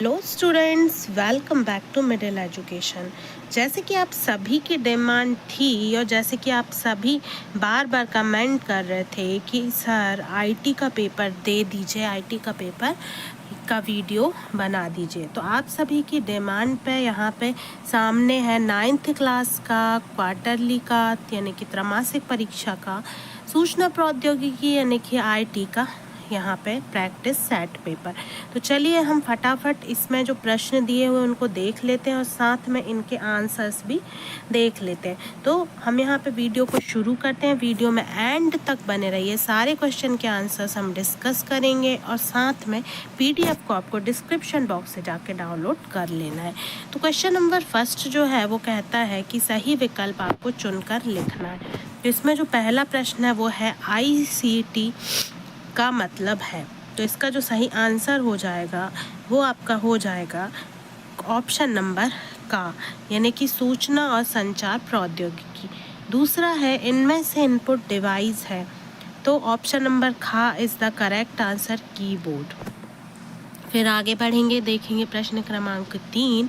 Hello students, welcome back to middle education. जैसे कि आप सभी की डिमांड थी और जैसे कि आप सभी बार बार कमेंट कर रहे थे कि सर आईटी का पेपर दे दीजिए, आईटी का पेपर का वीडियो बना दीजिए, तो आप सभी की डिमांड पे यहाँ पे सामने है 9th क्लास का क्वार्टरली का यानी कि त्रैमासिक परीक्षा का सूचना प्रौद्योगिकी यानी कि आईटी का यहाँ पे प्रैक्टिस सेट पेपर। तो चलिए हम फटाफट इसमें जो प्रश्न दिए हुए उनको देख लेते हैं और साथ में इनके आंसर्स भी देख लेते हैं। तो हम यहाँ पे वीडियो को शुरू करते हैं। वीडियो में एंड तक बने रहिए, सारे क्वेश्चन के आंसर्स हम डिस्कस करेंगे और साथ में पीडीएफ को आपको डिस्क्रिप्शन बॉक्स से जाके डाउनलोड कर लेना है। तो क्वेश्चन नंबर फर्स्ट जो है वो कहता है कि सही विकल्प आपको चुनकर लिखना है। तो इसमें जो पहला प्रश्न है वो है आईसीटी का मतलब है। तो इसका जो सही आंसर हो जाएगा वो आपका हो जाएगा ऑप्शन नंबर का, यानी कि सूचना और संचार प्रौद्योगिकी। दूसरा है इनमें से इनपुट डिवाइस है, तो ऑप्शन नंबर खा is the correct answer keyboard. फिर आगे बढ़ेंगे, देखेंगे प्रश्न क्रमांक 3,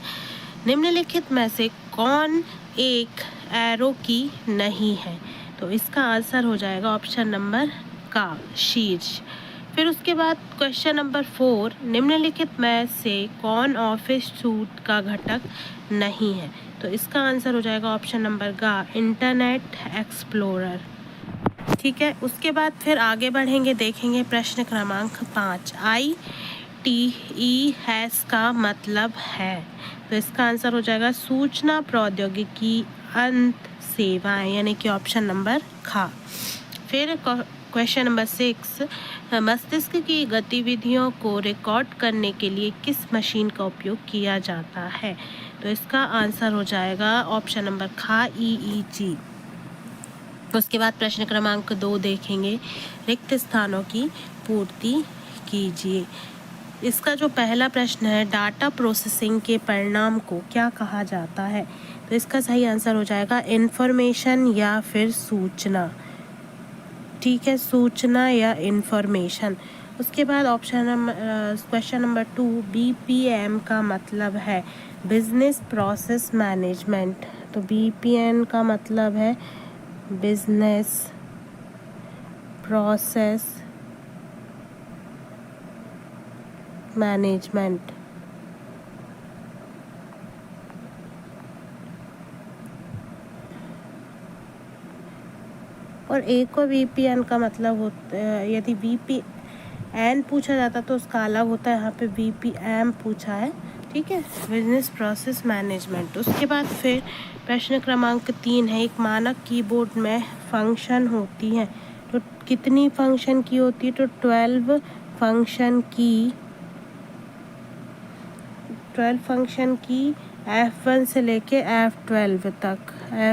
निम्नलिखित में से कौन एक एरो की नहीं है। तो इसका आंसर हो जाएगा ऑप्शन नंबर का शीर्ष। फिर उसके बाद क्वेश्चन नंबर 4, निम्नलिखित में से कौन ऑफिस सूट का घटक नहीं है। तो इसका आंसर हो जाएगा ऑप्शन नंबर का इंटरनेट एक्सप्लोरर। ठीक है, उसके बाद फिर आगे बढ़ेंगे, देखेंगे प्रश्न क्रमांक 5, ITES का मतलब है। तो इसका आंसर हो जाएगा सूचना प्रौद्योगिकी अंत सेवाएं, यानी कि ऑप्शन नंबर खा। फिर क्वेश्चन नंबर 6, मस्तिष्क की गतिविधियों को रिकॉर्ड करने के लिए किस मशीन का उपयोग किया जाता है। तो इसका आंसर हो जाएगा ऑप्शन नंबर खा EEG। उसके बाद प्रश्न क्रमांक 2 देखेंगे, रिक्त स्थानों की पूर्ति कीजिए। इसका जो पहला प्रश्न है, डाटा प्रोसेसिंग के परिणाम को क्या कहा जाता है। तो इसका सही आंसर हो जाएगा इंफॉर्मेशन या फिर सूचना। ठीक है, सूचना या इंफॉर्मेशन। उसके बाद क्वेश्चन नंबर 2, BPM का मतलब है बिजनेस प्रोसेस मैनेजमेंट। तो BPM का मतलब है बिजनेस प्रोसेस मैनेजमेंट। और एक और VPN का मतलब होता है, यदि VPN पूछा जाता तो उसका अलग होता है, यहाँ पे VPM पूछा है। ठीक है, बिजनेस प्रोसेस मैनेजमेंट। उसके बाद फिर प्रश्न क्रमांक 3 है, एक मानक कीबोर्ड में फंक्शन होती है। तो कितनी फंक्शन की होती है। तो 12 फंक्शन की F1 से लेके F12 तक,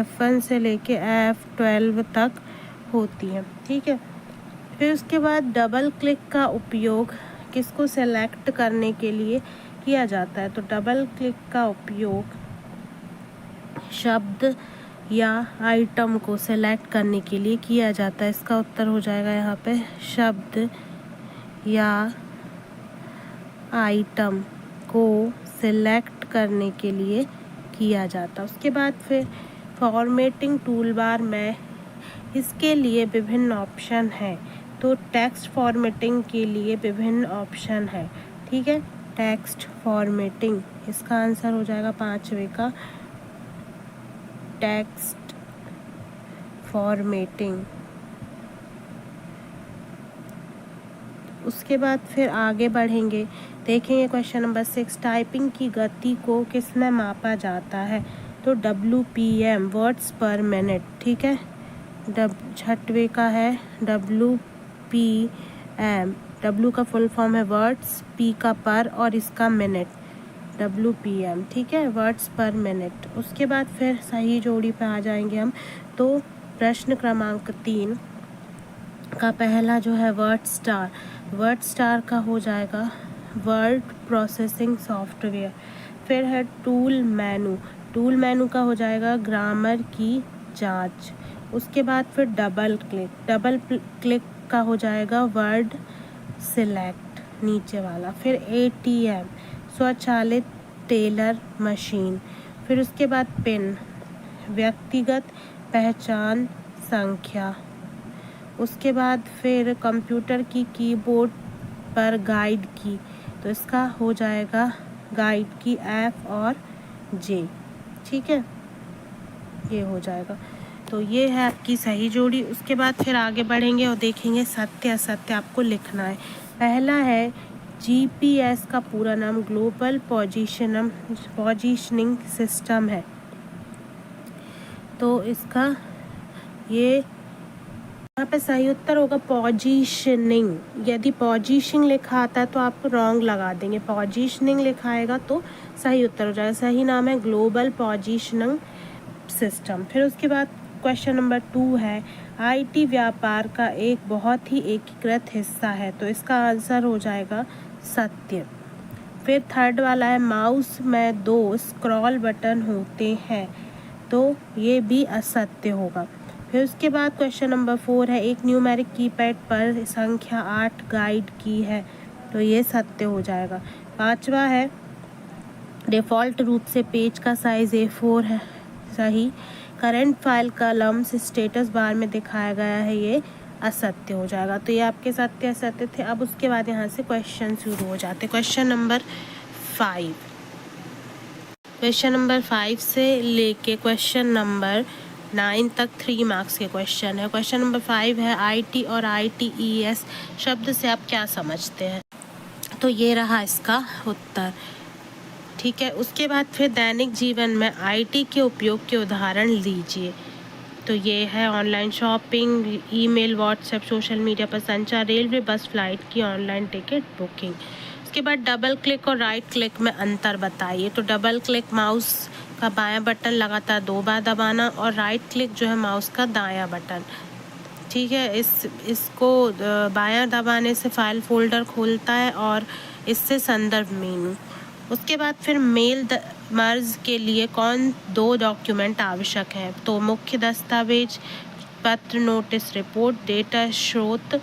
F1 से लेके F12 तक होती है। ठीक है, फिर उसके बाद डबल क्लिक का उपयोग किसको सेलेक्ट करने के लिए किया जाता है। तो डबल क्लिक का उपयोग शब्द या आइटम को सेलेक्ट करने के लिए किया जाता है। इसका उत्तर हो जाएगा यहाँ पे शब्द या आइटम को सेलेक्ट करने के लिए किया जाता है। उसके बाद फिर फॉर्मेटिंग टूलबार में इसके लिए विभिन्न ऑप्शन हैं। तो टेक्स्ट फॉर्मेटिंग के लिए विभिन्न ऑप्शन है। ठीक है, टेक्स्ट फॉर्मेटिंग, इसका आंसर हो जाएगा 5वें का टेक्स्ट फॉर्मेटिंग। उसके बाद फिर आगे बढ़ेंगे, देखेंगे क्वेश्चन नंबर 6, टाइपिंग की गति को किसमें मापा जाता है। तो WPM, वर्ड्स पर मिनट। ठीक है, 6वें का है WPM। W का फुल फॉर्म है वर्ड्स, P का पर और इसका मिनट, WPM। ठीक है, वर्ड्स पर मिनट। उसके बाद फिर सही जोड़ी पे आ जाएंगे हम। तो प्रश्न क्रमांक 3 का पहला जो है वर्ड स्टार का हो जाएगा वर्ड प्रोसेसिंग सॉफ्टवेयर। फिर है टूल मेनू का हो जाएगा ग्रामर की जांच। उसके बाद फिर डबल क्लिक का हो जाएगा वर्ड सिलेक्ट नीचे वाला। फिर ATM स्वचालित टेलर मशीन। फिर उसके बाद पिन, व्यक्तिगत पहचान संख्या। उसके बाद फिर कंप्यूटर की कीबोर्ड पर गाइड की, तो इसका हो जाएगा गाइड की एफ और जे। ठीक है, ये हो जाएगा। तो ये है आपकी सही जोड़ी। उसके बाद फिर आगे बढ़ेंगे और देखेंगे सत्य असत्य आपको लिखना है। पहला है जीपीएस का पूरा नाम ग्लोबल पोजीशनिंग सिस्टम है, तो इसका ये यहाँ पे सही उत्तर होगा पोजीशनिंग। यदि पोजीशनिंग लिखा आता है तो आप रॉन्ग लगा देंगे, पोजीशनिंग लिखा आएगा तो सही उत्तर हो जाएगा। सही नाम है ग्लोबल पोजीशनिंग सिस्टम। फिर उसके बाद क्वेश्चन नंबर 2 है आईटी व्यापार का एक बहुत ही एकीकृत हिस्सा है, तो इसका आंसर हो जाएगा सत्य। फिर थर्ड वाला है माउस में 2 स्क्रॉल बटन होते हैं, तो ये भी असत्य होगा। फिर उसके बाद क्वेश्चन नंबर 4 है एक न्यूमेरिक कीपैड पर संख्या 8 गाइड की है, तो ये सत्य हो जाएगा। पांचवा है डिफ़ॉल्ट रूप से पेज का साइज A4 है, सही। करंट फाइल का लम्स स्टेटस बार में दिखाया गया है, ये असत्य हो जाएगा। तो ये आपके सत्य असत्य थे। अब उसके बाद यहाँ से क्वेश्चन शुरू हो जाते। क्वेश्चन नंबर 5, क्वेश्चन नंबर 5 से लेके क्वेश्चन नंबर 9 तक 3 मार्क्स के क्वेश्चन है। क्वेश्चन नंबर 5 है आईटी और ITES शब्द से आप क्या समझते हैं, तो ये रहा इसका उत्तर। ठीक है, उसके बाद फिर दैनिक जीवन में आईटी के उपयोग के उदाहरण लीजिए, तो ये है online shopping, email, WhatsApp, social media पर संचार, रेलवे, बस, फ्लाइट की ऑनलाइन टिकट बुकिंग। उसके बाद डबल क्लिक और राइट क्लिक में अंतर बताइए, तो डबल क्लिक माउस का बायां बटन लगातार 2 बार दबाना और राइट क्लिक जो है माउस का दायां बटन। ठीक है, इसको बायां दबाने से फाइल फोल्डर खोलता है और इससे संदर्भ मेनू। उसके बाद फिर मेल मर्ज के लिए कौन 2 डॉक्यूमेंट आवश्यक है, तो मुख्य दस्तावेज, पत्र, नोटिस, रिपोर्ट, डेटा स्रोत,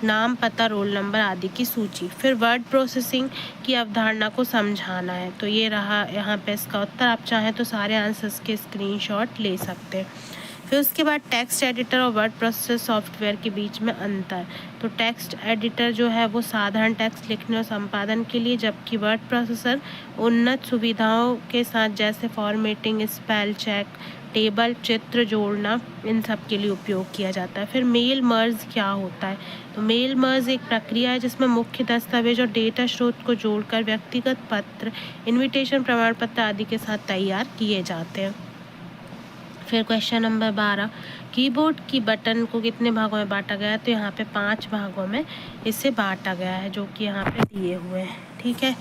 नाम, पता, रोल नंबर आदि की सूची। फिर वर्ड प्रोसेसिंग की अवधारणा को समझाना है, तो ये रहा यहाँ पे इसका उत्तर। आप चाहें तो सारे आंसर्स के स्क्रीनशॉट ले सकते हैं। फिर उसके बाद टेक्स्ट एडिटर और वर्ड प्रोसेसर सॉफ्टवेयर के बीच में अंतर, तो टेक्स्ट एडिटर जो है वो साधारण टेक्स्ट लिखने और संपादन के लिए, जबकि वर्ड प्रोसेसर उन्नत सुविधाओं के साथ जैसे फॉर्मेटिंग, स्पेल चेक, टेबल, चित्र जोड़ना, इन सब के लिए उपयोग किया जाता है। फिर मेल मर्ज क्या होता है, तो मेल मर्ज एक प्रक्रिया है जिसमें मुख्य दस्तावेज और डेटा स्रोत को जोड़कर व्यक्तिगत पत्र, इनविटेशन, प्रमाण पत्र आदि के साथ तैयार किए जाते हैं। फिर क्वेश्चन नंबर 12 कीबोर्ड की बटन को कितने भागों में बांटा गया है, तो यहाँ पे 5 भागों में इसे बांटा गया है, जो कि यहाँ पे दिए हुए हैं। ठीक है,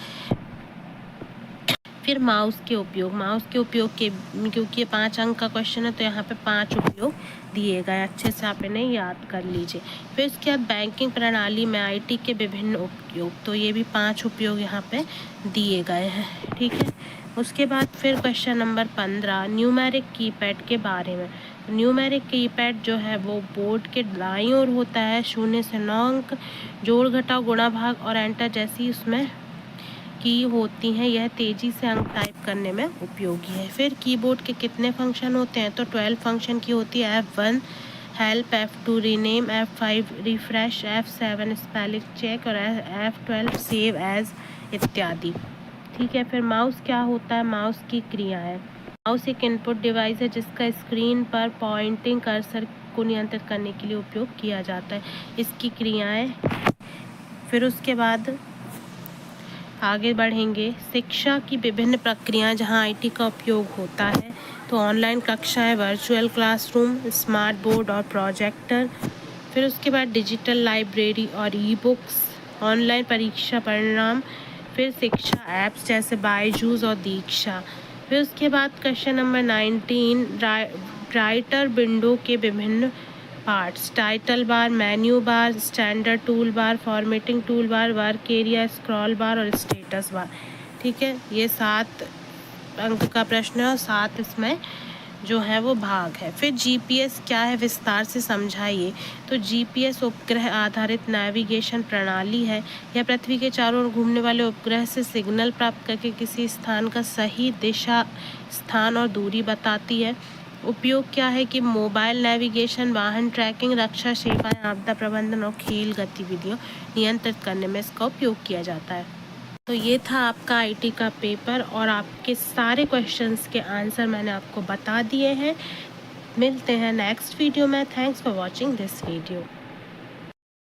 फिर माउस के उपयोग के, क्योंकि ये 5 अंक का क्वेश्चन है तो यहाँ पे 5 उपयोग दिए गए, अच्छे से आप इन्हें याद कर लीजिए। फिर उसके बाद बैंकिंग प्रणाली में आईटी के विभिन्न उपयोग, तो ये भी 5 उपयोग यहाँ पे दिए गए हैं। ठीक है, उसके बाद फिर क्वेश्चन नंबर 15 न्यूमेरिक कीपैड के बारे में। न्यूमेरिक कीपैड जो है वो बोर्ड के दाईं ओर होता है, 0 से 9 अंक, जोड़ घटाव गुणा भाग और एंटर जैसी उसमें की होती हैं, यह तेज़ी से अंक टाइप करने में उपयोगी है। फिर कीबोर्ड के कितने फंक्शन होते हैं, तो 12 फंक्शन की होती है, F1 help, F2 rename, F5 refresh, F7 spelling check और F12 सेव एज इत्यादि। ठीक है, फिर माउस क्या होता है, माउस की क्रिया है। माउस एक इनपुट डिवाइस है जिसका स्क्रीन पर पॉइंटिंग कर्सर को नियंत्रित करने के लिए उपयोग किया जाता है, इसकी क्रियाएं। फिर उसके बाद आगे बढ़ेंगे, शिक्षा की विभिन्न प्रक्रियाएं जहां आईटी का उपयोग होता है, तो ऑनलाइन कक्षाएं, वर्चुअल क्लासरूम, स्मार्ट बोर्ड और प्रोजेक्टर। फिर उसके बाद डिजिटल लाइब्रेरी और ई बुक्स, ऑनलाइन परीक्षा परिणाम, फिर शिक्षा ऐप्स जैसे बायजूस और दीक्षा। फिर उसके बाद क्वेश्चन नंबर 19 राइटर विंडो के विभिन्न parts, title bar, menu bar, standard tool bar, formatting tool bar, work area, scroll बार और स्टेटस बार। ठीक है, ये 7 अंक का प्रश्न है और 7 इसमें जो है वो भाग है। फिर जीपीएस क्या है, विस्तार से समझाइए। तो जीपीएस उपग्रह आधारित नेविगेशन प्रणाली है। यह पृथ्वी के चारों ओर घूमने वाले उपग्रह से सिग्नल प्राप्त करके किसी स्थान का सही दिशा, स्थान और दूरी बताती है। उपयोग क्या है कि मोबाइल नेविगेशन, वाहन ट्रैकिंग, रक्षा सेवाएं, आपदा प्रबंधन और खेल गतिविधियों नियंत्रित करने में इसका उपयोग किया जाता है। तो ये था आपका आईटी का पेपर और आपके सारे क्वेश्चंस के आंसर मैंने आपको बता दिए हैं। मिलते हैं नेक्स्ट वीडियो में। Thanks for watching this video.